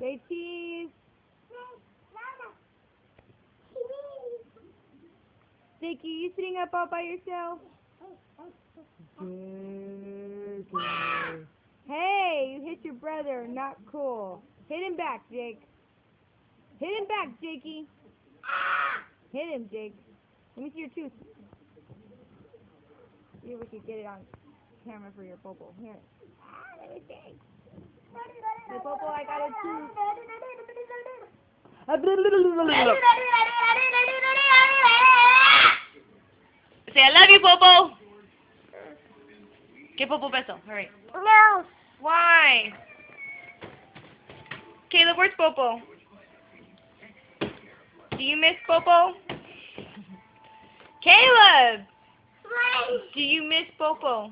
Say cheese. Jakey, you sitting up all by yourself? Hey, you hit your brother. Not cool. Hit him back, Jake. Hit him back, Jakey. Hit him, Jake. Let me see your tooth. See if we can get it on camera for your popo. Here. Let me see. Hey, popo, I got a tooth. Say, I love you, Popo. Give Popo beso. Hurry. No. Why? Caleb, where's Popo? Do you miss Popo? Caleb! Why? Do you miss Popo?